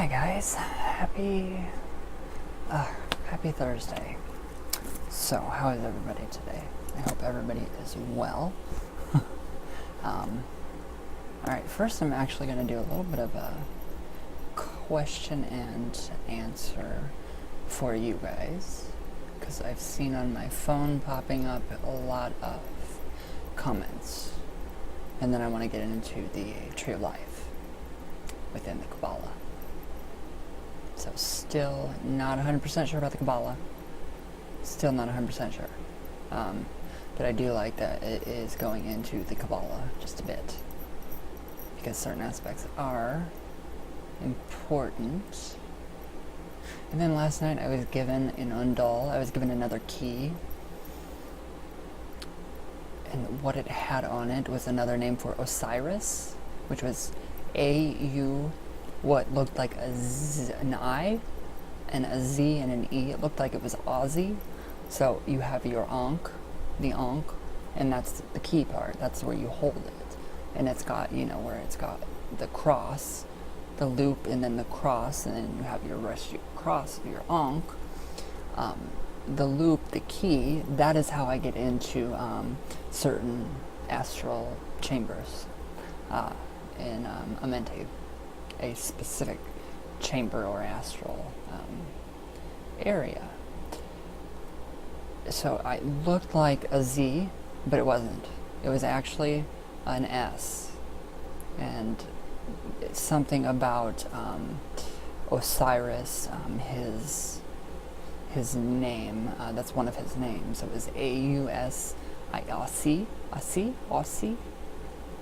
Hi guys, happy Thursday. So, how is everybody today? I hope everybody is well. Alright, first I'm actually going to do a little bit of a question and answer for you guys, because I've seen on my phone popping up a lot of comments, and then I want to get into the Tree of Life within the Kabbalah. So still not 100% sure about the Kabbalah. Still not 100% sure. But I do like that it is going into the Kabbalah just a bit, because certain aspects are important. And then last night I was given in Undal, I was given another key. And what it had on it was another name for Osiris, which was A-U, what looked like an I, and a Z and an E. It looked like it was Aussie. So you have your Ankh, the Ankh, and that's the key part. That's where you hold it. And it's got, you know, where it's got the cross, the loop, and then the cross, and then you have your rest, your cross, your Ankh. The loop, the key, that is how I get into certain astral chambers in Amentu, a specific chamber or astral area. So I looked like a Z, but it wasn't. It was actually an S. And it's something about Osiris, his name, that's one of his names. It was A-U-S-I-R-C, Aussie.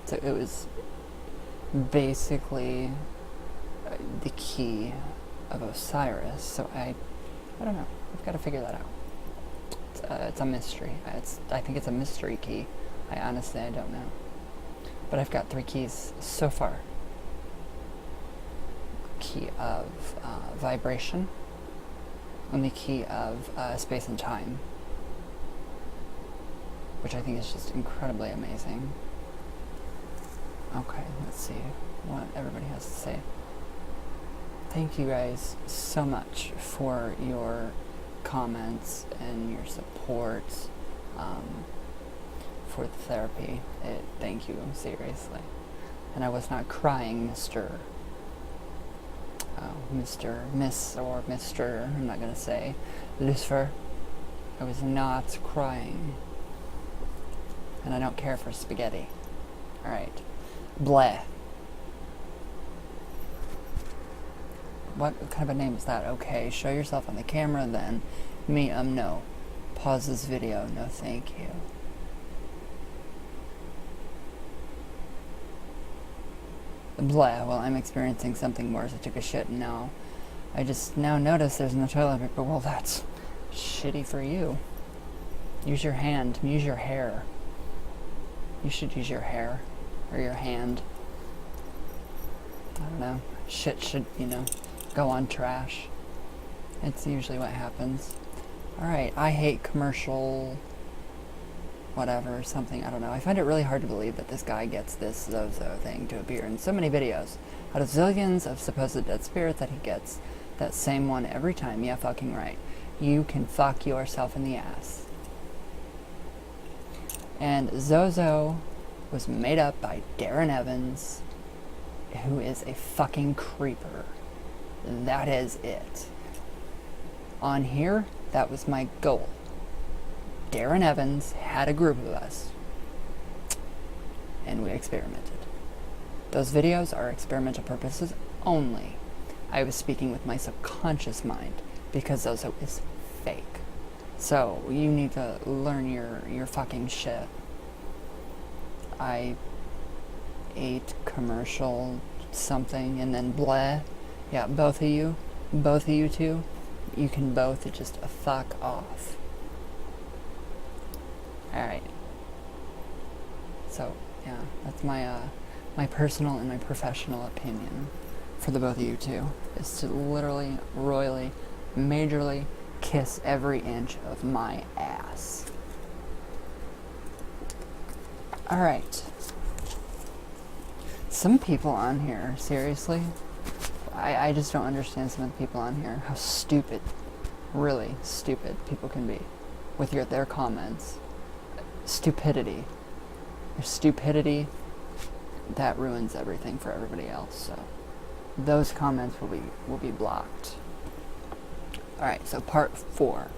So it was basically the key of Osiris. So I don't know. I've got to figure that out. It's a mystery. I think it's a mystery key. I don't know. But I've got 3 keys so far. Key of vibration, and the key of space and time, which I think is just incredibly amazing. Okay, let's see what everybody has to say. Thank you guys so much for your comments and your support for the therapy. Thank you, seriously. And I was not crying, Miss, or Mr. I'm not going to say, Lucifer. I was not crying. And I don't care for spaghetti. Alright. Bleh. What kind of a name is that? Okay, show yourself on the camera then. Me, no. Pause this video. No, thank you. Blah. Well, I'm experiencing something worse. I took a shit and now I just now notice there's no toilet paper. Well, that's shitty for you. Use your hand. Use your hair. You should use your hair or your hand. I don't know. Shit should, go on trash. It's usually what happens. Alright, I hate commercial whatever, something, I don't know. I find it really hard to believe that this guy gets this Zozo thing to appear in so many videos. Out of zillions of supposed dead spirits that he gets that same one every time. Yeah, fucking right. You can fuck yourself in the ass. And Zozo was made up by Darren Evans, who is a fucking creeper. That is it. On here, that was my goal. Darren Evans had a group of us, and we experimented. Those videos are experimental purposes only. I was speaking with my subconscious mind, because Zozo is fake. So, you need to learn your fucking shit. I ate commercial something and then blah. Yeah, both of you two, you can both just fuck off. Alright. So, yeah, that's my personal and my professional opinion for the both of you two, is to literally, royally, majorly kiss every inch of my ass. Alright. Some people on here, seriously, I just don't understand some of the people on here, how stupid, really stupid people can be with their comments. Stupidity. There's stupidity that ruins everything for everybody else. So those comments will be blocked. Alright, so part 4.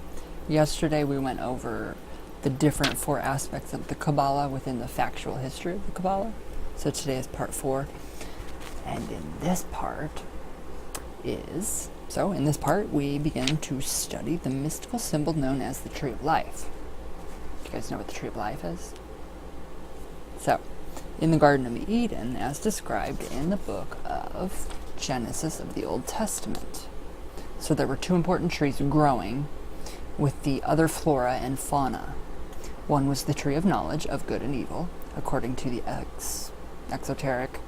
Yesterday we went over the different 4 aspects of the Kabbalah within the factual history of the Kabbalah. So today is part 4. And in this part we begin to study the mystical symbol known as the Tree of Life. Do you guys know what the Tree of Life is? So, in the Garden of Eden, as described in the book of Genesis of the Old Testament. So there were 2 important trees growing with the other flora and fauna. One was the tree of knowledge of good and evil, according to the exoteric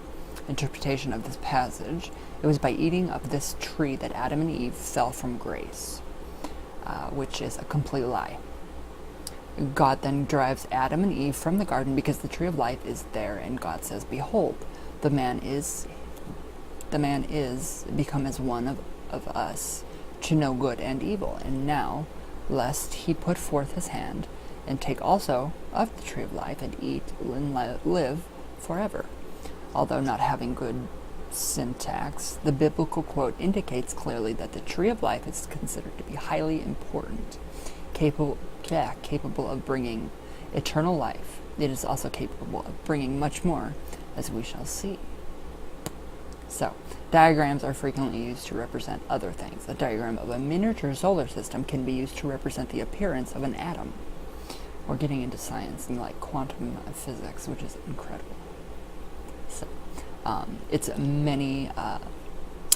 interpretation of this passage. It was by eating of this tree that Adam and Eve fell from grace, which is a complete lie. God then drives Adam and Eve from the garden because the tree of life is there, and God says, "Behold, the man is become as one of us, to know good and evil. And now, lest he put forth his hand, and take also of the tree of life, and eat and live forever." Although not having good syntax, the biblical quote indicates clearly that the tree of life is considered to be highly important, capable of bringing eternal life. It is also capable of bringing much more, as we shall see. So, diagrams are frequently used to represent other things. A diagram of a miniature solar system can be used to represent the appearance of an atom. We're getting into science and like quantum physics, which is incredible. So, it's many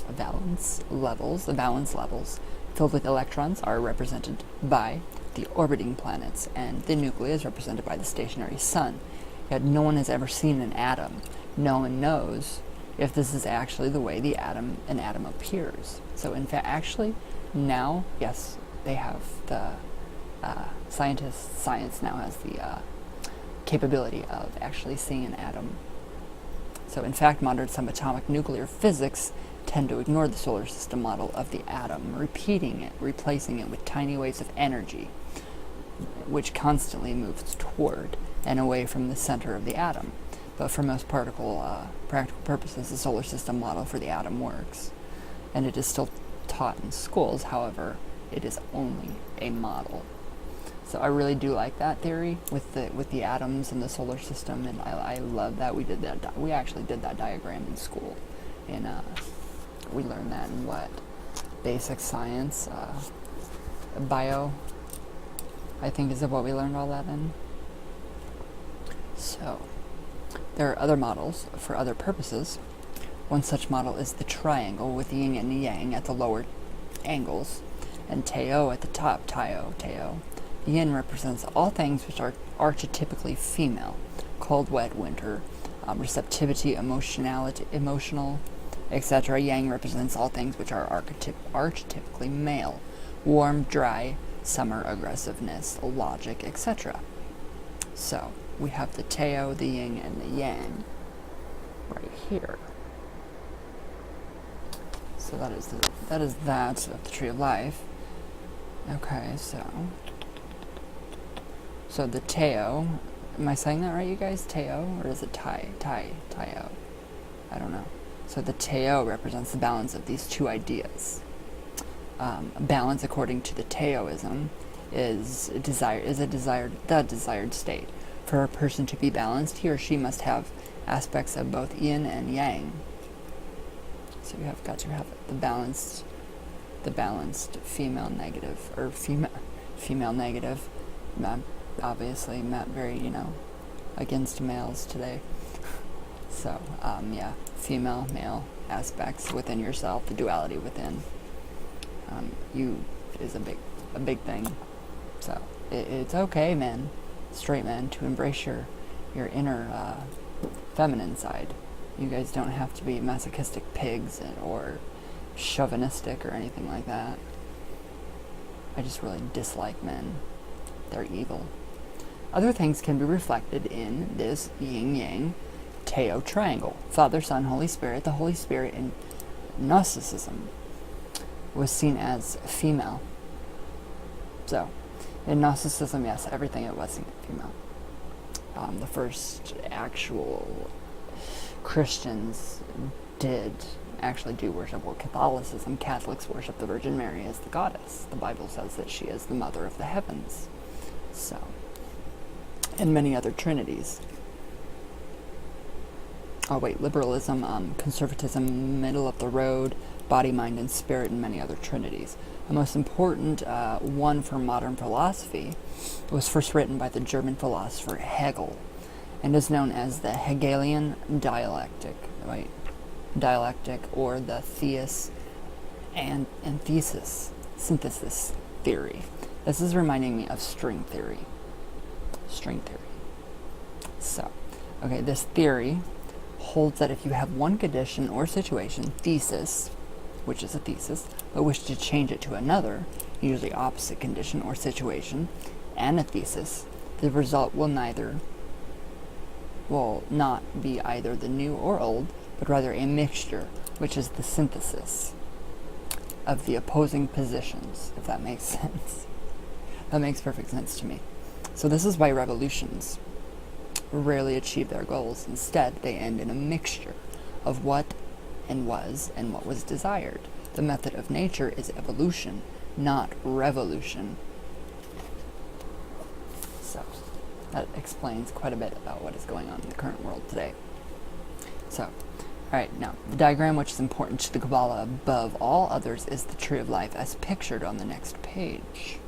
valence levels. The valence levels filled with electrons are represented by the orbiting planets, and the nucleus is represented by the stationary sun. Yet no one has ever seen an atom. No one knows if this is actually the way an atom appears. So in fact, actually, now, yes, they have the science now has the capability of actually seeing an atom. So in fact, modern subatomic nuclear physics tend to ignore the solar system model of the atom, replacing it with tiny waves of energy, which constantly moves toward and away from the center of the atom. But for most practical purposes, the solar system model for the atom works, and it is still taught in schools. However, it is only a model. So I really do like that theory with the atoms and the solar system, and I love that we did that. We actually did that diagram in school, and we learned that in basic science, bio, I think is what we learned all that in. So there are other models for other purposes. One such model is the triangle with yin and yang at the lower angles, and Tao at the top. Tao. Yin represents all things which are archetypically female: cold, wet, winter, receptivity, emotional, etc. Yang represents all things which are archetypically male: warm, dry, summer, aggressiveness, logic, etc. So we have the Tao, the yin, and the yang right here. So that is that of the Tree of Life. Okay, so the Tao, am I saying that right, you guys? Tao, or is it Tao? I don't know. So the Tao represents the balance of these two ideas. Balance, according to the Taoism, is the desired state. For a person to be balanced, he or she must have aspects of both yin and yang. So you have got to have the balanced female negative, or female negative. Obviously, not very, against males today. So, yeah, female, male aspects within yourself, the duality within you is a big thing. So it's okay, men, straight men, to embrace your inner feminine side. You guys don't have to be masochistic pigs or chauvinistic or anything like that. I just really dislike men. They're evil. Other things can be reflected in this yin-yang Tao triangle. Father, Son, Holy Spirit. The Holy Spirit Gnosticism was seen as female. So, in Gnosticism, yes, everything it was seen as female. The first actual Christians did actually do worship. Well, Catholicism, Catholics worship the Virgin Mary as the goddess. The Bible says that she is the mother of the heavens. So, and many other trinities. Oh wait, liberalism, conservatism, middle of the road, body, mind, and spirit, and many other trinities. The most important one for modern philosophy was first written by the German philosopher Hegel, and is known as the Hegelian dialectic, right? Dialectic, or the thesis and thesis synthesis theory. This is reminding me of string theory. String theory. So, okay, this theory holds that if you have one condition or situation, thesis, which is a thesis, but wish to change it to another, usually opposite condition or situation, and a thesis, the result will not be either the new or old, but rather a mixture, which is the synthesis of the opposing positions, if that makes sense. That makes perfect sense to me. So this is why revolutions rarely achieve their goals. Instead, they end in a mixture of what and what was desired. The method of nature is evolution, not revolution. So, that explains quite a bit about what is going on in the current world today. So, alright, now, the diagram which is important to the Kabbalah above all others is the tree of life as pictured on the next page.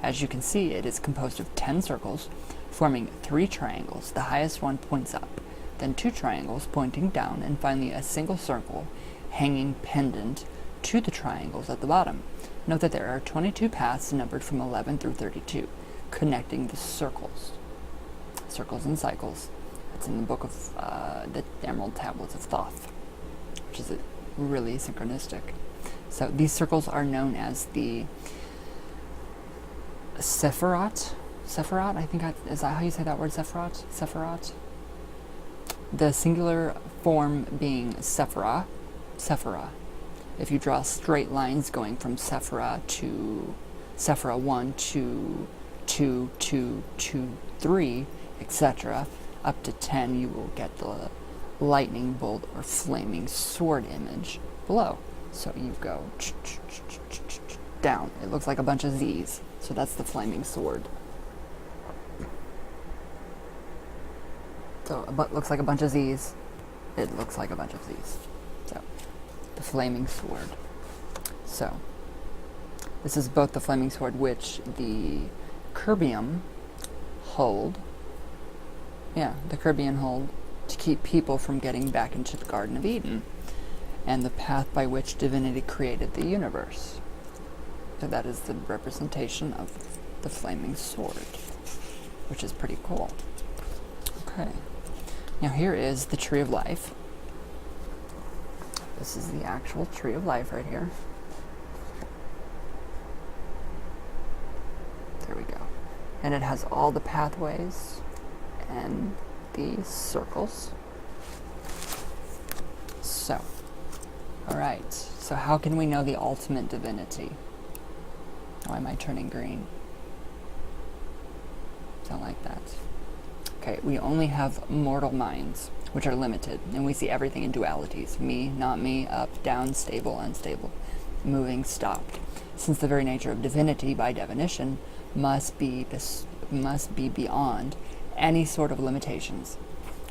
As you can see, it is composed of 10 circles, forming 3 triangles. The highest one points up, then 2 triangles pointing down, and finally a single circle hanging pendant to the triangles at the bottom. Note that there are 22 paths numbered from 11 through 32, connecting the circles. Circles and cycles. It's in the book of the Emerald Tablets of Thoth, which is really synchronistic. So these circles are known as the Sephirot. Sephirot, I think, is that how you say that word, Sephirot? Sephirot. The singular form being Sephirah. Sephirah. If you draw straight lines going from Sephirah to Sephirah 1 to 2 to 3, etc., up to 10, you will get the lightning bolt or flaming sword image below. So you go down. It looks like a bunch of Z's. So that's the flaming sword. So it looks like a bunch of Z's. It looks like a bunch of Z's. So, the flaming sword. So, this is both the flaming sword which the Kerbium hold. Yeah, the Kerbian hold to keep people from getting back into the Garden of Eden, and the path by which divinity created the universe. So that is the representation of the flaming sword, which is pretty cool. Okay. Now here is the tree of life. This is the actual tree of life right here. There we go. And it has all the pathways and the circles. So, alright. So how can we know the ultimate divinity? Why am I turning green? Don't like that. Okay, we only have mortal minds, which are limited, and we see everything in dualities. Me, not me, up, down, stable, unstable, moving, stopped. Since the very nature of divinity, by definition, must be beyond any sort of limitations.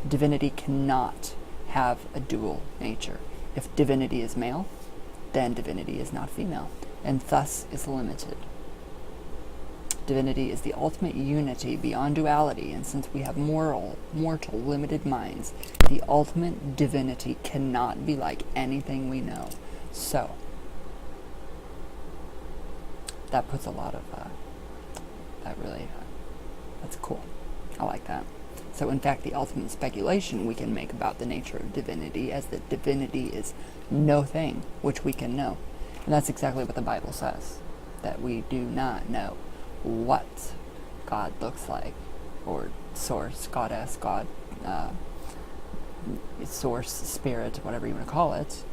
Divinity cannot have a dual nature. If divinity is male, then divinity is not female, and thus is limited. Divinity is the ultimate unity beyond duality, and since we have mortal, limited minds, the ultimate divinity cannot be like anything we know. So, that puts a lot of, that's cool. I like that. So, in fact, the ultimate speculation we can make about the nature of divinity is that divinity is no thing which we can know. And that's exactly what the Bible says, that we do not know what God looks like, or source, goddess, God, source, spirit, whatever you want to call it.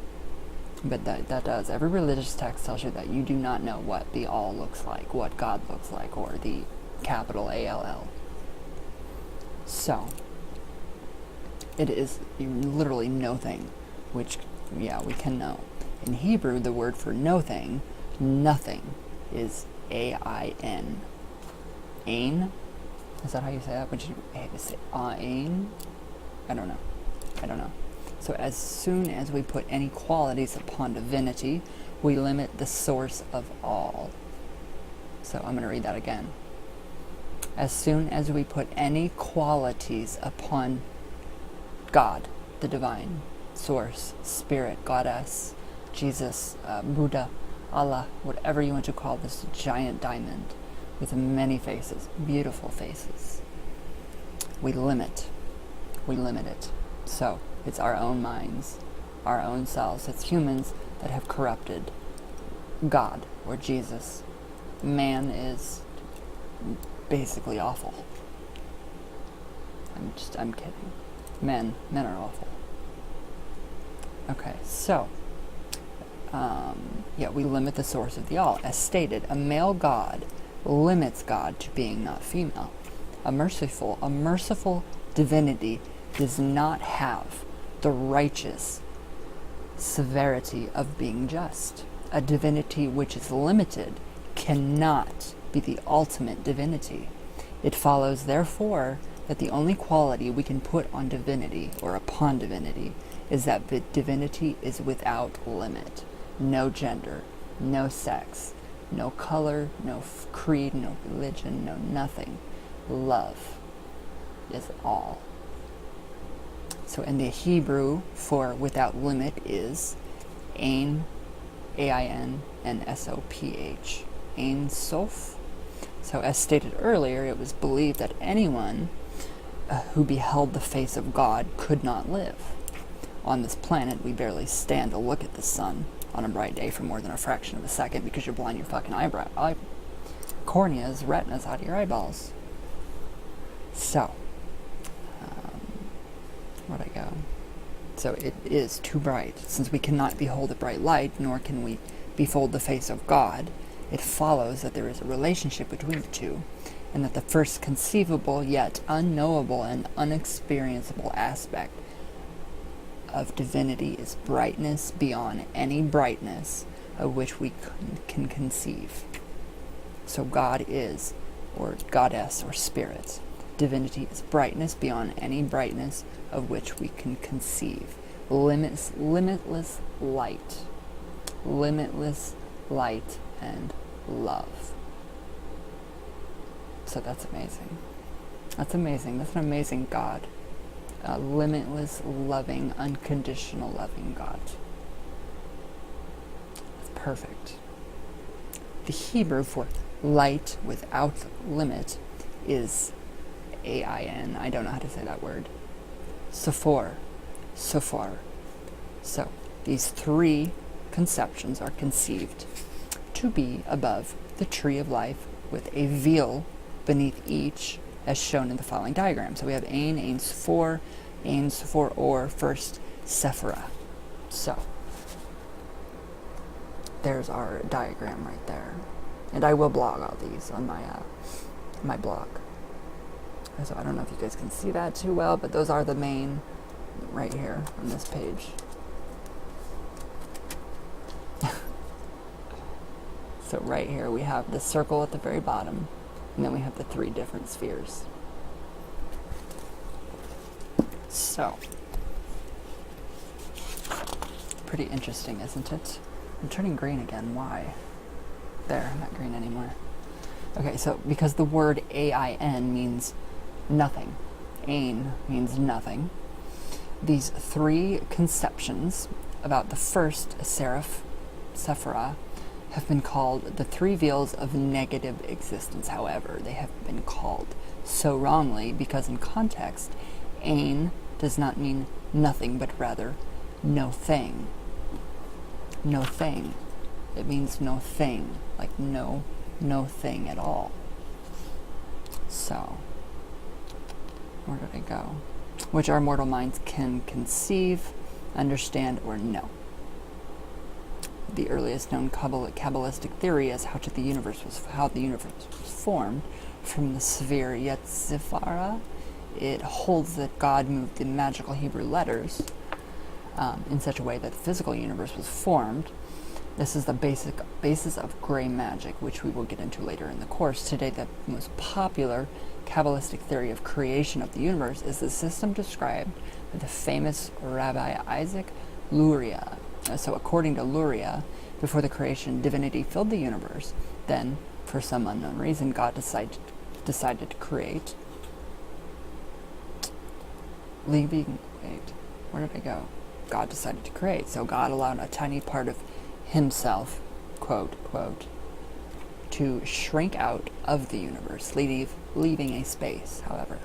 But that does. Every religious text tells you that you do not know what the all looks like, what God looks like, or the capital ALL. So, it is literally no thing, which, yeah, we can know. In Hebrew, the word for no thing, nothing, is A-I-N. Ain? Is that how you say that? Would you say ain? I don't know. So as soon as we put any qualities upon divinity, we limit the source of all. So I'm going to read that again. As soon as we put any qualities upon God, the divine, source, spirit, goddess, Jesus, Buddha, Allah, whatever you want to call this giant diamond with many faces, beautiful faces, we limit it. So it's our own minds, our own selves. It's humans that have corrupted God or Jesus. Man is basically awful. I'm kidding. Men are awful. Okay, so, we limit the source of the all. As stated, a male God limits God to being not female. A merciful divinity does not have the righteous severity of being just. A divinity which is limited cannot be the ultimate divinity. It follows, therefore, that the only quality we can put on divinity or upon divinity is that the divinity is without limit. No gender, no sex, no color, no creed, no religion, no nothing. Love is all. So in the Hebrew for without limit is Ein, A-I-N, and S-O-P-H. Ein Sof. So as stated earlier, it was believed that anyone who beheld the face of God could not live. On this planet, we barely stand to look at the sun on a bright day for more than a fraction of a second because you're blind your fucking corneas, retinas out of your eyeballs. So, where'd I go? So it is too bright. Since we cannot behold the bright light, nor can we behold the face of God, it follows that there is a relationship between the two, and that the first conceivable yet unknowable and unexperienceable aspect of divinity is brightness beyond any brightness of which we can conceive. So God is, or goddess, or spirit. Divinity is brightness beyond any brightness of which we can conceive. Limitless light. Limitless light and love. So that's amazing. That's amazing. That's an amazing God. A limitless, loving, unconditional loving God. That's perfect. The Hebrew for light without limit is A-I-N. I don't know how to say that word. Sophor. So, these three conceptions are conceived to be above the tree of life with a veil beneath each, as shown in the following diagram. So we have Ein Sophor, or first Sephirah. So, there's our diagram right there. And I will blog all these on my blog. So I don't know if you guys can see that too well, but those are the main right here on this page. So right here we have the circle at the very bottom, and then we have the three different spheres. So, pretty interesting, isn't it? I'm turning green again. Why? There, I'm not green anymore. Okay, so because the word A-I-N means nothing. Ein means nothing. These three conceptions about the first Sephirah, have been called the three veils of negative existence. However, they have been called so wrongly because in context, Ein does not mean nothing, but rather no thing. No thing. It means no thing, like no thing at all. So, where did I go? Which our mortal minds can conceive, understand, or know. the earliest known Kabbalistic theory as how the universe was formed from the sphere Yetzirah. It holds that God moved the magical Hebrew letters in such a way that the physical universe was formed. This is the basis of gray magic, which we will get into later in the course. Today, the most popular Kabbalistic theory of creation of the universe is the system described by the famous Rabbi Isaac Luria. So according to Luria, before the creation, divinity filled the universe. Then, for some unknown reason, God decided to create. Where did I go? God decided to create. So God allowed a tiny part of himself, quote, to shrink out of the universe, leaving a space, however.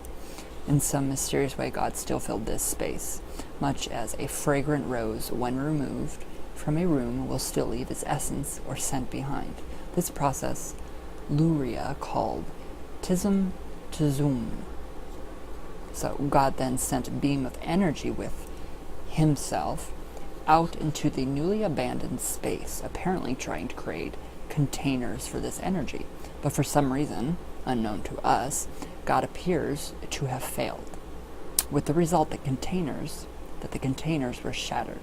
In some mysterious way, God still filled this space, much as a fragrant rose, when removed from a room, will still leave its essence or scent behind. This process, Luria called Tzum Tzum. So God then sent a beam of energy with himself out into the newly abandoned space, apparently trying to create containers for this energy. But for some reason, unknown to us, God appears to have failed, with the result that the containers were shattered,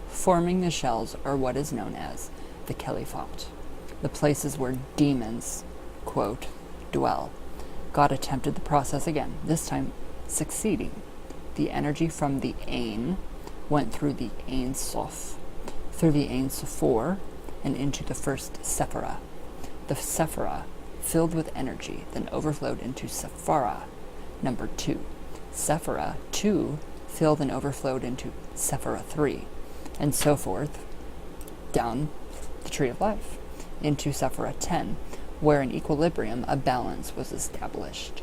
forming the shells, or what is known as the Caliphate, the places where demons, quote, dwell. God attempted the process again, this time succeeding. The energy from the Ein went through the Ein Sof, through the Ein Sofor, and into the first Sephirah. The Sephirah filled with energy, then overflowed into Sephirah number 2. Sephirah 2 filled and overflowed into Sephirah 3, and so forth, down the tree of life, into Sephirah 10, where an equilibrium, a balance, was established.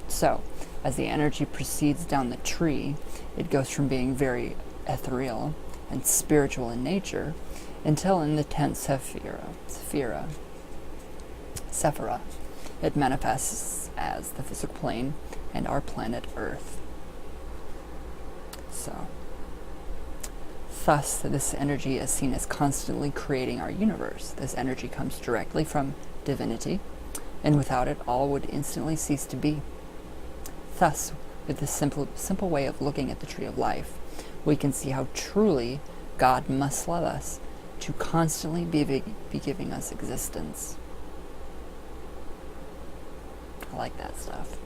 So, as the energy proceeds down the tree, it goes from being very ethereal and spiritual in nature until in the 10th Sephirah, it manifests as the physical plane and our planet Earth. So, thus, this energy is seen as constantly creating our universe. This energy comes directly from divinity, and without it, all would instantly cease to be. Thus, with this simple way of looking at the tree of life, we can see how truly God must love us to constantly be giving us existence. I like that stuff.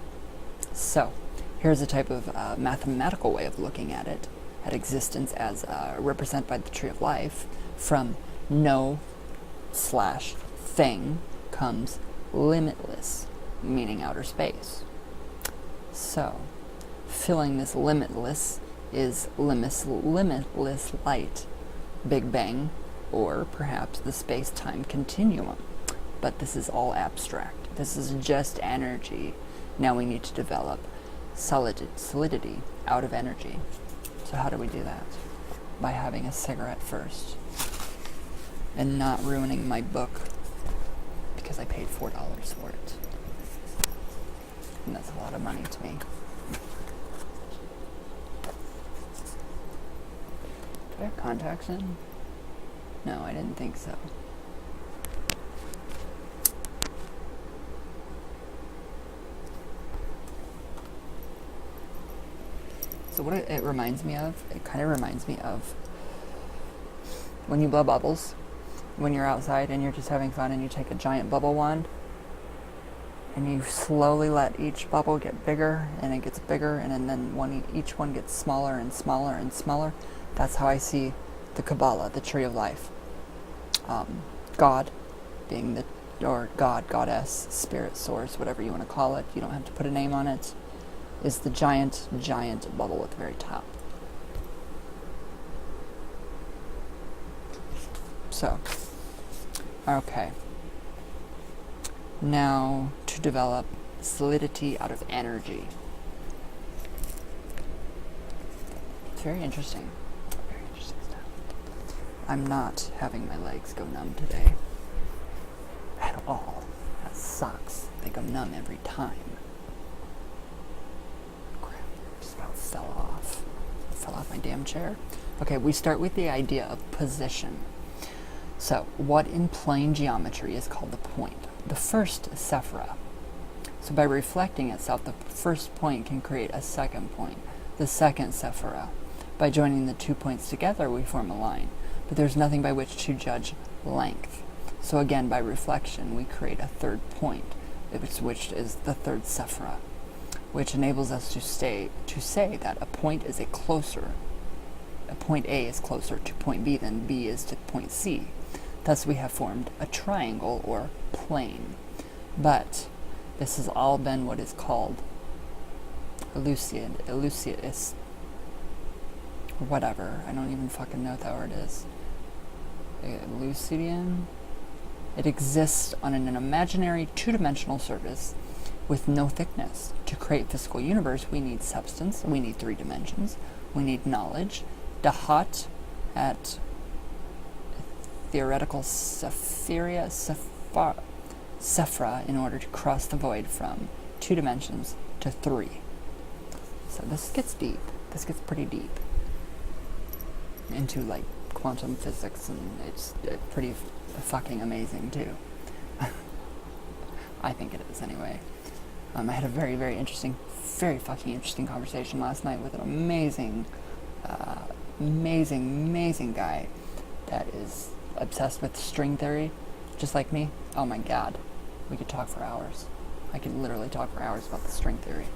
So, here's a type of mathematical way of looking at it, at existence as represented by the tree of life. From no/thing comes limitless, meaning outer space. So, filling this limitless is limitless light, Big Bang, or perhaps the space-time continuum. But this is all abstract. This is just energy. Now we need to develop solidity out of energy. So how do we do that? By having a cigarette first. And not ruining my book because I paid $4 for it. And that's a lot of money to me. Do I have contacts in? No, I didn't think so. So what it reminds me of, it kind of reminds me of when you blow bubbles, when you're outside and you're just having fun and you take a giant bubble wand and you slowly let each bubble get bigger and it gets bigger and then each one gets smaller and smaller and smaller. That's how I see the Kabbalah, the tree of life. God being or God, goddess, spirit, source, whatever you want to call it, you don't have to put a name on it, is the giant bubble at the very top. So, okay. Now, to develop solidity out of energy. It's very interesting. Very interesting stuff. I'm not having my legs go numb today. At all. That sucks. They go numb every time. Fell off my damn chair. Okay, we start with the idea of position. So, what in plane geometry is called the point? The first sephira. So by reflecting itself, the first point can create a second point, the second sephira. By joining the 2 points together, we form a line, but there's nothing by which to judge length. So again, by reflection, we create a third point, which is the third sephira, which enables us to say that a point is a point A is closer to point B than B is to point C. Thus we have formed a triangle or plane. But this has all been what is called elucidus, or whatever. I don't even fucking know what that word is. Elucidian? It exists on an imaginary two-dimensional surface with no thickness. To create physical universe, we need substance, we need 3 dimensions, we need knowledge, dahat at theoretical sephira in order to cross the void from 2 dimensions to 3. So this gets deep. This gets pretty deep into like quantum physics, and it's pretty fucking amazing too. I think it is anyway. I had a very, very interesting, very fucking interesting conversation last night with an amazing guy that is obsessed with string theory, just like me. Oh my god, we could talk for hours. I could literally talk for hours about the string theory.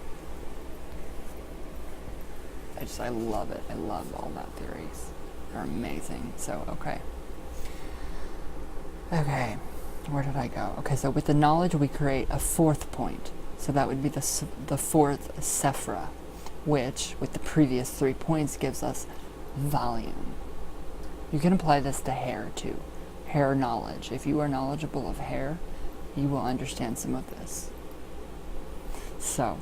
I love it. I love all that theories. They're amazing. So, okay, where did I go? Okay, so with the knowledge we create a 4th point. So that would be the 4th sephira, which, with the previous 3 points, gives us volume. You can apply this to hair, too. Hair knowledge. If you are knowledgeable of hair, you will understand some of this. So,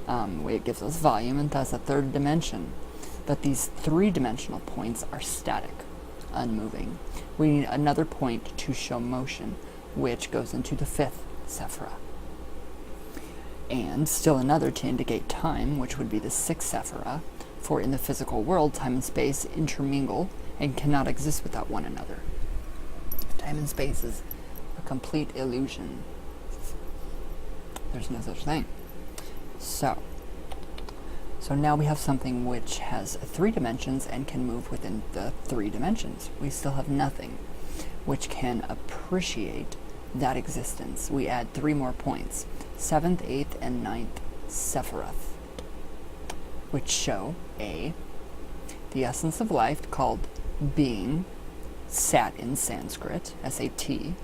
it gives us volume, and thus a 3rd dimension. But these 3-dimensional points are static, unmoving. We need another point to show motion, which goes into the 5th sephira. And still another to indicate time, which would be the 6th sephira, for in the physical world, time and space intermingle and cannot exist without one another. Time and space is a complete illusion. There's no such thing. So now we have something which has 3 dimensions and can move within the 3 dimensions. We still have nothing which can appreciate that existence. We add 3 more points, 7th, 8th, and 9th Sephiroth, which show A, the essence of life called being, sat in Sanskrit, S-A-T,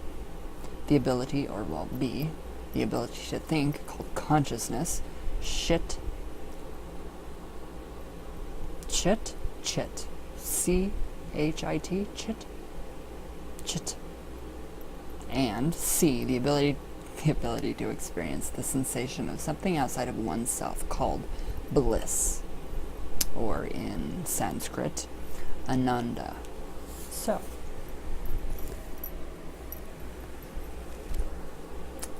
the ability, or well, B, the ability to think, called consciousness, chit, C-H-I-T, chit, and C, the ability to experience the sensation of something outside of oneself, called bliss, or in Sanskrit, ananda. So,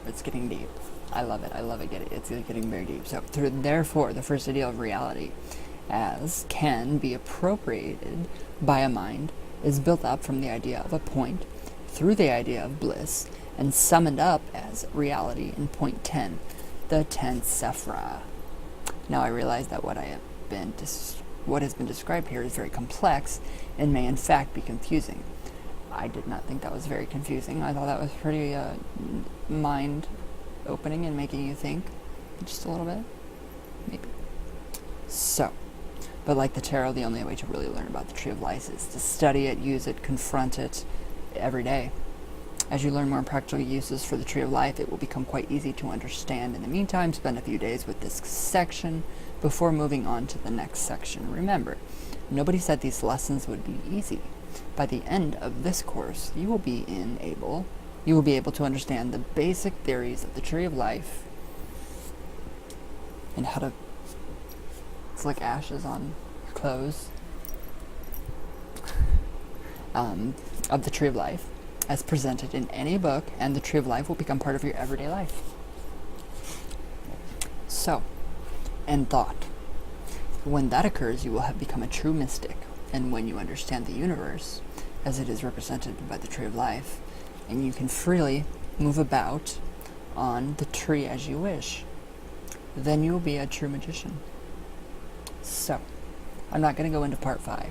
it's getting deep. I love it. It's getting very deep. So, therefore, the first ideal of reality, as can be appropriated by a mind, is built up from the idea of a point, through the idea of bliss, and summoned up as reality in point 10, the 10th sephira. Now I realize that what has been described here is very complex and may in fact be confusing. I did not think that was very confusing. I thought that was pretty mind-opening and making you think just a little bit, maybe. So, but like the tarot, the only way to really learn about the Tree of Life is to study it, use it, confront it every day. As you learn more practical uses for the Tree of Life, it will become quite easy to understand. In the meantime, spend a few days with this section before moving on to the next section. Remember, nobody said these lessons would be easy. By the end of this course, you will be able to understand the basic theories of the Tree of Life and how to flick ashes on your clothes of the Tree of Life as presented in any book, and the Tree of Life will become part of your everyday life. So, end thought. When that occurs, you will have become a true mystic, and when you understand the universe, as it is represented by the Tree of Life, and you can freely move about on the tree as you wish. Then you will be a true magician. So, I'm not going to go into part 5.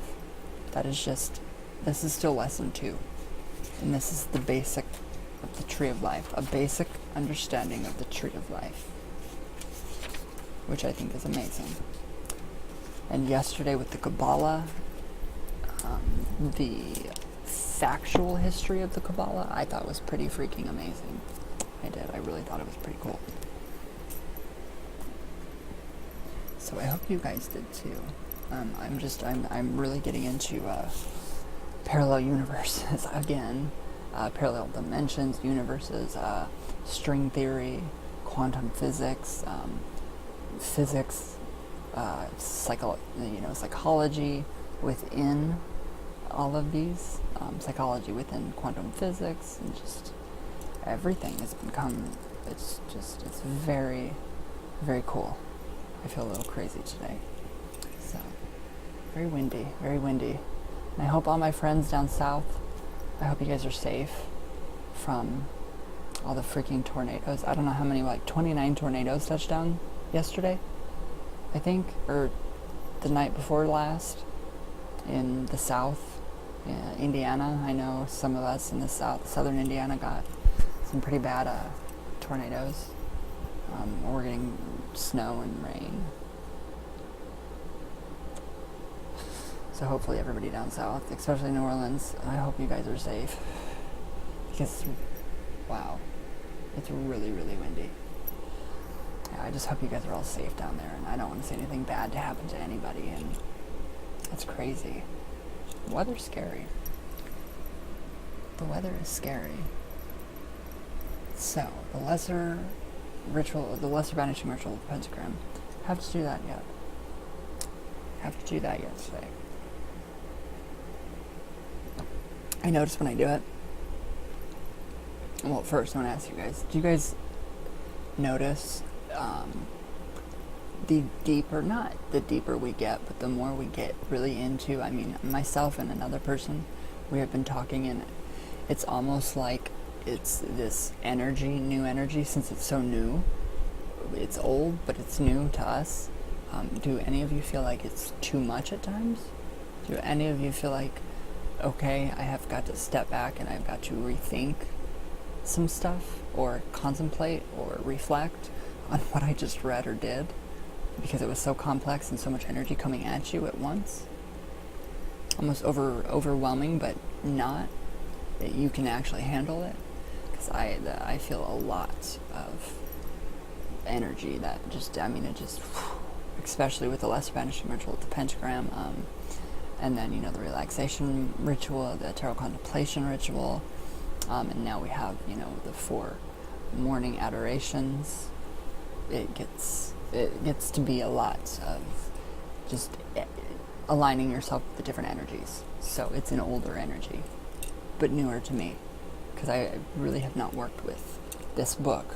This is still lesson 2. And this is the basic of the Tree of Life, a basic understanding of the Tree of Life, which I think is amazing. And yesterday with the Kabbalah, the factual history of the Kabbalah, I thought was pretty freaking amazing. I really thought it was pretty cool. So I hope you guys did too. I'm really getting into parallel universes again, parallel dimensions, universes, string theory, quantum physics, psychology within all of these, psychology within quantum physics, and just everything has become, it's very, very cool. I feel a little crazy today. So, very windy, very windy. And I hope all my friends down south, I hope you guys are safe from all the freaking tornadoes. I don't know how many, 29 tornadoes touched down yesterday, I think, or the night before last in the south, Indiana. I know some of us in the southern Indiana got some pretty bad tornadoes. We're getting snow and rain. So hopefully everybody down south, especially New Orleans, I hope you guys are safe. Because, wow, it's really, really windy. Yeah, I just hope you guys are all safe down there, and I don't want to see anything bad to happen to anybody, and it's crazy. The weather's scary. The weather is scary. So, the lesser banishing ritual of the pentagram. Have to do that yet. Have to do that yet today. I notice when I do it. Well, first I want to ask you guys, do you guys notice the deeper we get, but the more we get really into, I mean, myself and another person, we have been talking, and it's almost like it's this energy, new energy, since it's so new. It's old, but it's new to us. Do any of you feel like it's too much at times? Do any of you feel like, okay, I have got to step back and I've got to rethink some stuff, or contemplate, or reflect on what I just read or did, because it was so complex and so much energy coming at you at once? Almost overwhelming, but not that you can actually handle it. Because I feel a lot of energy that just, especially with the lesser banishing ritual with the pentagram, and then, the relaxation ritual, the tarot contemplation ritual, and now we have, the 4 morning adorations. It gets to be a lot of just aligning yourself with the different energies. So it's an older energy, but newer to me, because I really have not worked with this book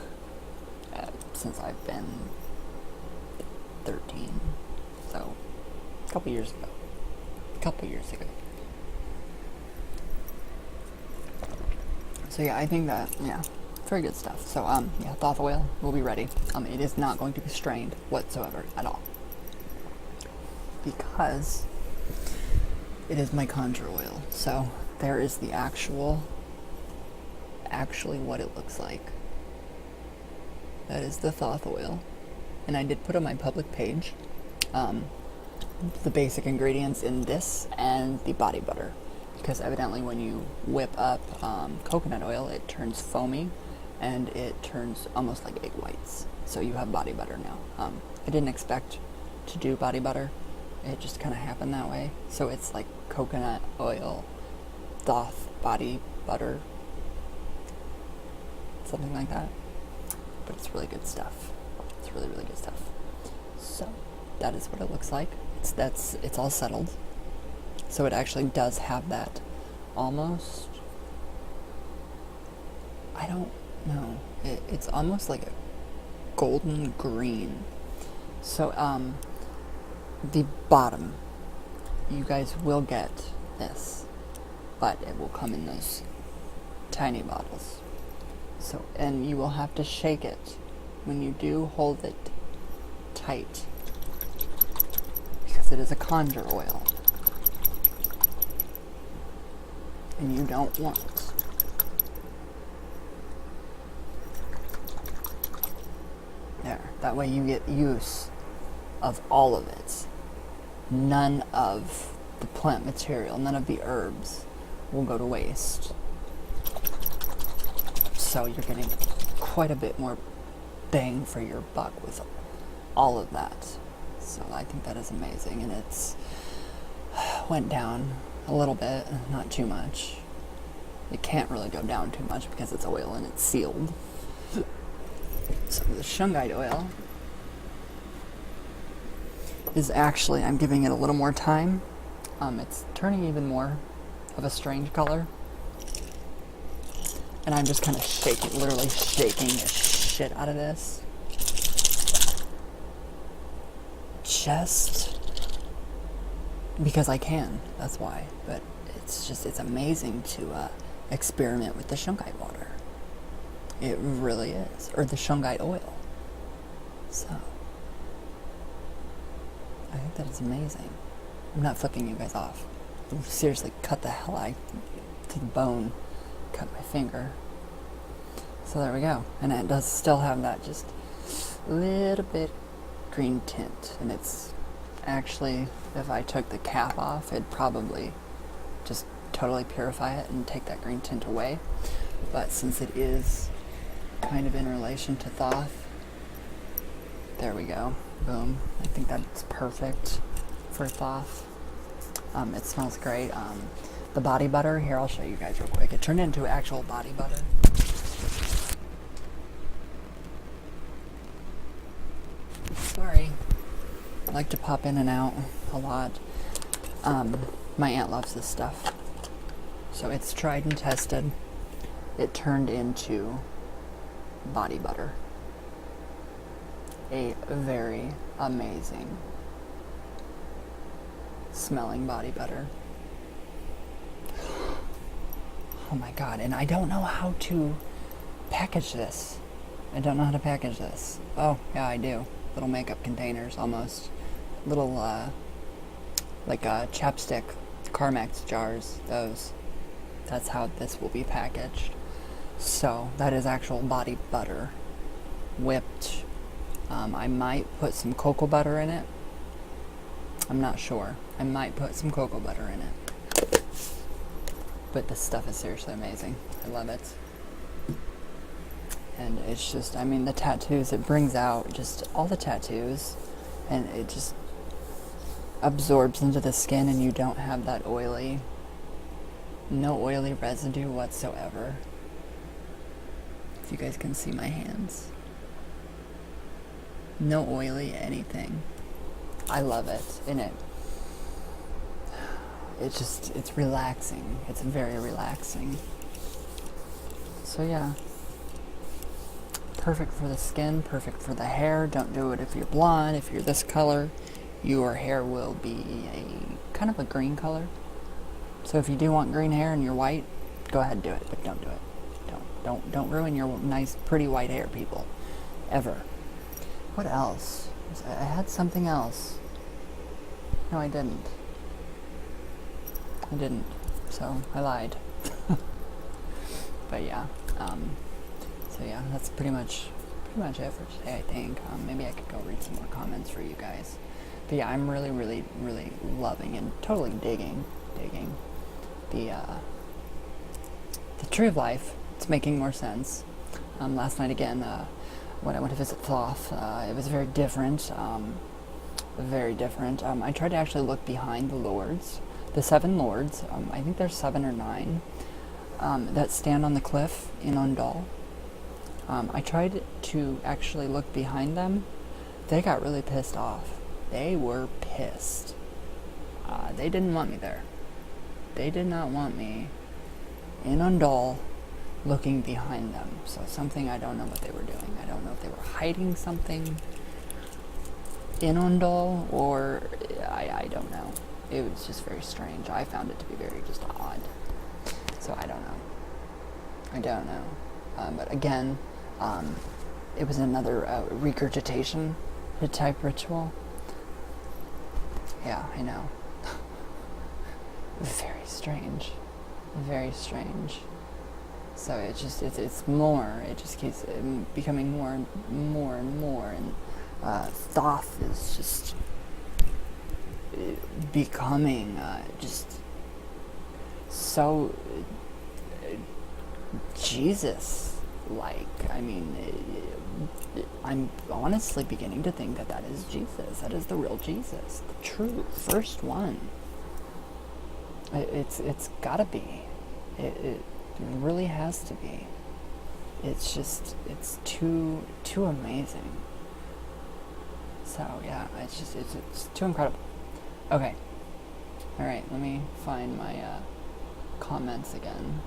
since I've been 13, so a couple years ago. So yeah, I think that, very good stuff. So Thoth oil will be ready. It is not going to be strained whatsoever at all, because it is my conjure oil. So there is the actually what it looks like. That is the Thoth oil, and I did put on my public page the basic ingredients in this and the body butter, because evidently when you whip up coconut oil, it turns foamy and it turns almost like egg whites. So you have body butter now. I didn't expect to do body butter. It just kind of happened that way. So it's like coconut oil, Thoth body butter, something like that. But it's really good stuff. It's really, really good stuff. So that is what it looks like. It's all settled. So it actually does have that almost, I don't know, it's almost like a golden green. So the bottom, you guys will get this. but it will come in those tiny bottles. So, and you will have to shake it. When you do, hold it tight, because it is a conjure oil. And you don't want there. That way you get use of all of it. None of the plant material, none of the herbs will go to waste. So you're getting quite a bit more bang for your buck with all of that. So I think that is amazing, and it's went down a little bit, not too much. It can't really go down too much because it's oil and it's sealed. So the shungite oil is actually, I'm giving it a little more time. It's turning even more of a strange color. And I'm just kind of shaking, literally shaking the shit out of this. Just because I can, that's why. But it's amazing to experiment with the shungite water. It really is. Or the shungite oil. So, I think that is amazing. I'm not flipping you guys off. Seriously, cut the hell out to the bone. Cut my finger. So there we go. And it does still have that just little bit green tint. And it's actually, if I took the cap off, it'd probably just totally purify it and take that green tint away. But since it is kind of in relation to Thoth, there we go. Boom. I think that's perfect for Thoth. It smells great. The body butter, here I'll show you guys real quick. It turned into actual body butter. Sorry. I like to pop in and out a lot. My aunt loves this stuff. So it's tried and tested. It turned into body butter. A very amazing smelling body butter. Oh my god, and I don't know how to package this. I don't know how to package this. Oh, yeah, I do. Little makeup containers, almost. Little, like chapstick Carmex jars, those. That's how this will be packaged. So, that is actual body butter. Whipped. I might put some cocoa butter in it. I'm not sure. I might put some cocoa butter in it. But this stuff is seriously amazing. I love it. And it's just, I mean, the tattoos, it brings out just all the tattoos. And it just absorbs into the skin, and you don't have that oily, no oily residue whatsoever. If you guys can see my hands. No oily anything. I love it. And it's relaxing. It's very relaxing. So yeah. Perfect for the skin, perfect for the hair. Don't do it if you're blonde. If you're this color, your hair will be a kind of a green color. So if you do want green hair and you're white, go ahead and do it, but don't do it. Don't ruin your nice, pretty white hair, people. Ever. What else? I had something else. No, I didn't. So I lied. But yeah. So yeah, that's pretty much it for today, I think. Maybe I could go read some more comments for you guys. But yeah, I'm really, really, really loving and totally digging the Tree of Life. It's making more sense. Last night again, when I went to visit Thoth, it was very different. Very different. I tried to actually look behind the lords, the 7 lords. I think there's 7 or 9 that stand on the cliff in Undal. I tried to actually look behind them. They got really pissed off. They were pissed. They didn't want me there. They did not want me in Undal looking behind them. So something, I don't know what they were doing. I don't know if they were hiding something in Undal, or I don't know. It was just very strange. I found it to be very just odd. So I don't know. I don't know. But again, it was another regurgitation type ritual. Yeah, I know. Very strange. Very strange. So it just, it's more, it just keeps becoming more and more and more, and Thoth is just becoming just so Jesus-like. I mean, I'm honestly beginning to think that that is Jesus. That is the real Jesus, the true first one. It's gotta be. It really has to be. It's just, it's too amazing. So yeah, it's too incredible. Okay. All right, let me find my comments again.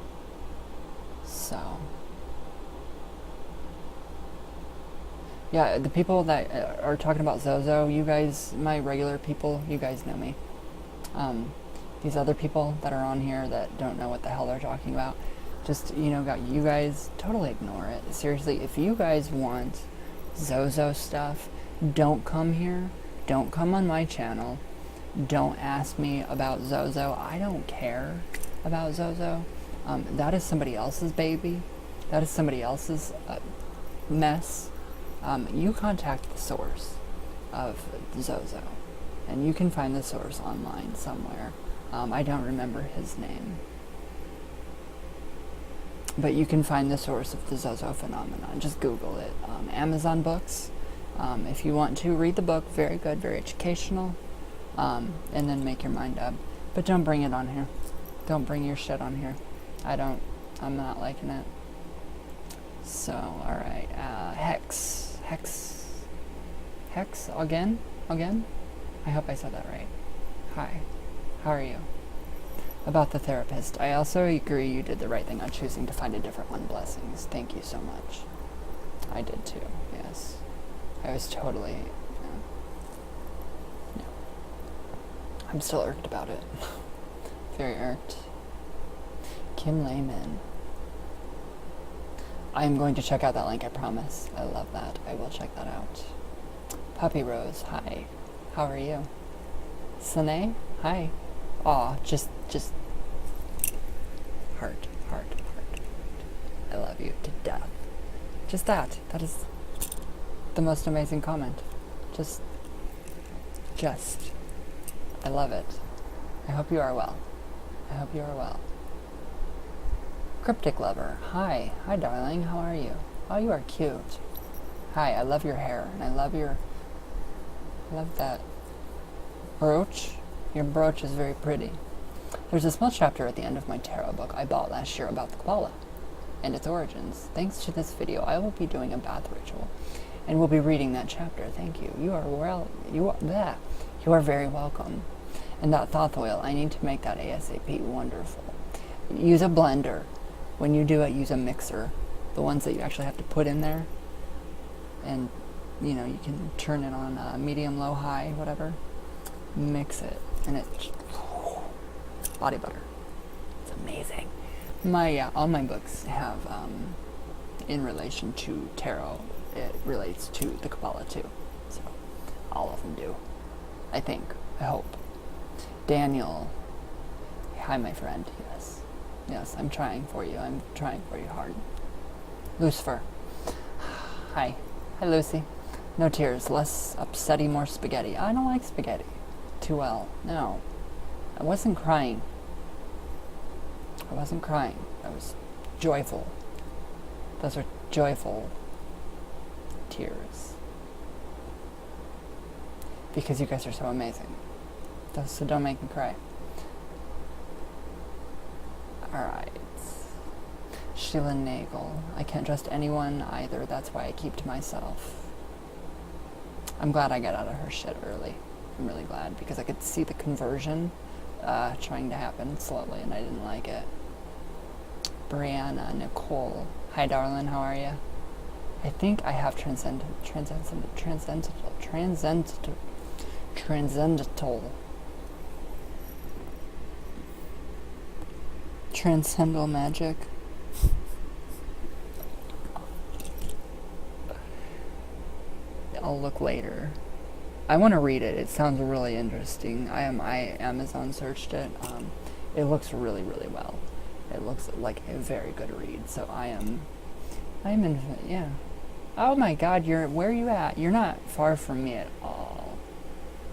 So yeah, the people that are talking about Zozo, you guys, my regular people, you guys know me. These other people that are on here that don't know what the hell they're talking about, just, you know, you guys totally ignore it. Seriously, if you guys want Zozo stuff, don't come here. Don't come on my channel. Don't ask me about Zozo. I don't care about Zozo. That is somebody else's baby. That is somebody else's mess. You contact the source of Zozo, and you can find the source online somewhere. I don't remember his name. But you can find the source of the Zozo phenomenon. Just Google it. Amazon books. If you want to, read the book. Very good, very educational. And then make your mind up. But don't bring it on here. Don't bring your shit on here. I'm not liking it. So, alright. Hex again? I hope I said that right. Hi. How are you? About the therapist, I also agree you did the right thing on choosing to find a different one. Blessings. Thank you so much. I did too, yes. I was totally, no. I'm still irked about it. Very irked. Kim Lehman. I am going to check out that link, I promise. I love that. I will check that out. Puppy Rose, hi. How are you? Sine, hi. Aw, just heart. I love you to death. Just that. That is the most amazing comment. Just. I love it. I hope you are well. Cryptic Lover, hi. Hi, darling. How are you? Oh, you are cute. Hi, I love your hair, and I love that brooch. Your brooch is very pretty. There's a small chapter at the end of my tarot book I bought last year about the Kabbalah and its origins. Thanks to this video, I will be doing a bath ritual, and we'll be reading that chapter. Thank you. You are very welcome. And that Thoth oil, I need to make that ASAP. Wonderful. Use a blender. When you do it, use a mixer. The ones that you actually have to put in there. And, you know, you can turn it on medium, low, high, whatever. Mix it. And it... body butter. It's amazing. All my books have, in relation to tarot, it relates to the Kabbalah too. So, all of them do. I think. I hope. Daniel. Hi, my friend. Yes, I'm trying for you. I'm trying for you hard. Lucifer. Hi. Hi, Lucy. No tears. Less upsetty, more spaghetti. I don't like spaghetti too well. No. I wasn't crying. I was joyful. Those are joyful tears. Because you guys are so amazing. So don't make me cry. Alright. Sheila Nagel. I can't trust anyone either. That's why I keep to myself. I'm glad I got out of her shit early. I'm really glad, because I could see the conversion trying to happen slowly, and I didn't like it. Brianna Nicole. Hi, darling. How are you? I think I have transcendental. Transcendental magic. I'll look later. I want to read it. It sounds really interesting. I Amazon searched it. It looks really, really well. It looks like a very good read. So I'm in, yeah. Oh my God, where are you at? You're not far from me at all.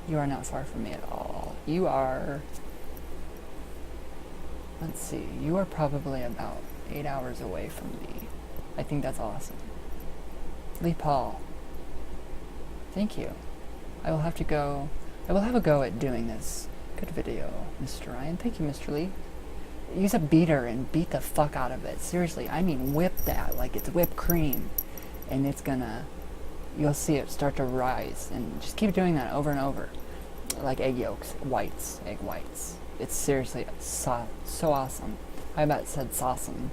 You are not far from me at all. You are, let's see, you are probably about 8 hours away from me. I think that's awesome. Lee Paul. Thank you. I will have a go at doing this. Good video, Mr. Ryan. Thank you, Mr. Lee. Use a beater and beat the fuck out of it. Seriously, I mean whip that like it's whipped cream. And it's gonna, you'll see it start to rise. And just keep doing that over and over. Like egg yolks, egg whites. It's seriously so awesome. I about said sawsome.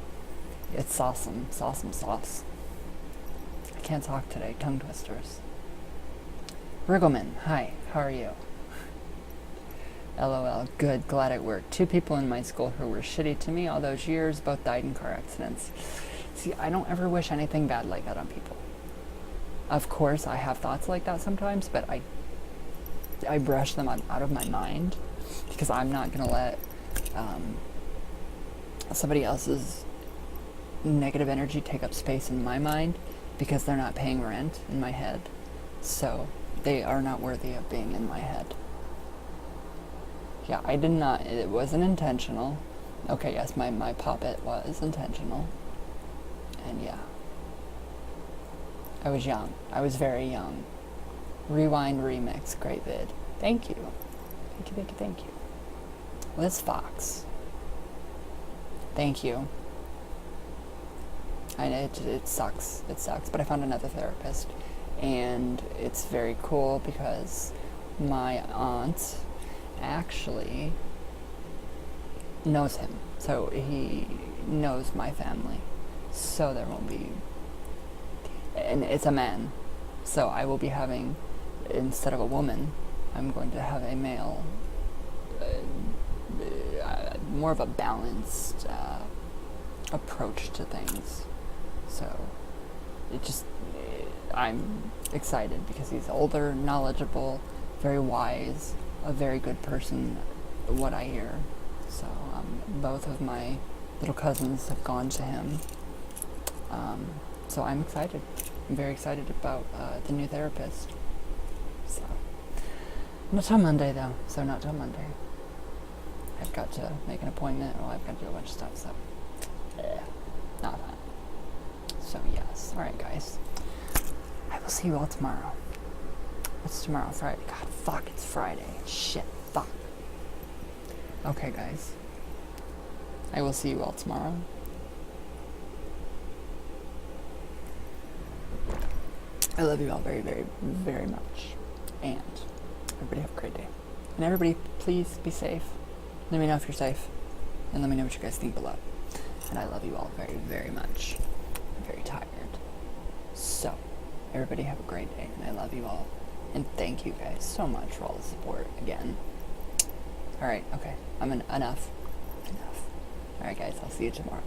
It's awesome sauce. I can't talk today, tongue twisters. Riggleman, hi, how are you? LOL, good, glad it worked. 2 people in my school who were shitty to me all those years, both died in car accidents. See, I don't ever wish anything bad like that on people. Of course, I have thoughts like that sometimes, but I brush them out of my mind because I'm not going to let somebody else's negative energy take up space in my mind because they're not paying rent in my head. So they are not worthy of being in my head. Yeah, I did not, it wasn't intentional. Okay, yes, my puppet was intentional. And yeah. I was young. I was very young. Rewind Remix, great vid. Thank you. Thank you. Liz Fox. Thank you. I know it sucks. It sucks, but I found another therapist. And it's very cool because my aunt actually knows him. So he knows my family. So there won't be, and it's a man. So I will be having, instead of a woman, I'm going to have a male, more of a balanced approach to things. So I'm excited because he's older, knowledgeable, very wise, a very good person, what I hear. So both of my little cousins have gone to him. So I'm excited. I'm very excited about the new therapist. So not till Monday though. Not till Monday. I've got to make an appointment. I've got to do a bunch of stuff. So not fun. So yes. All right, guys. I will see you all tomorrow. What's tomorrow? Friday. God, fuck. It's Friday. Shit. Fuck. Okay, guys. I will see you all tomorrow. I love you all very, very, very much. And everybody have a great day. And everybody, please be safe. Let me know if you're safe. And let me know what you guys think below. And I love you all very, very much. I'm very tired. So, everybody have a great day. And I love you all. And thank you guys so much for all the support again. Alright, okay. Enough. Alright guys, I'll see you tomorrow.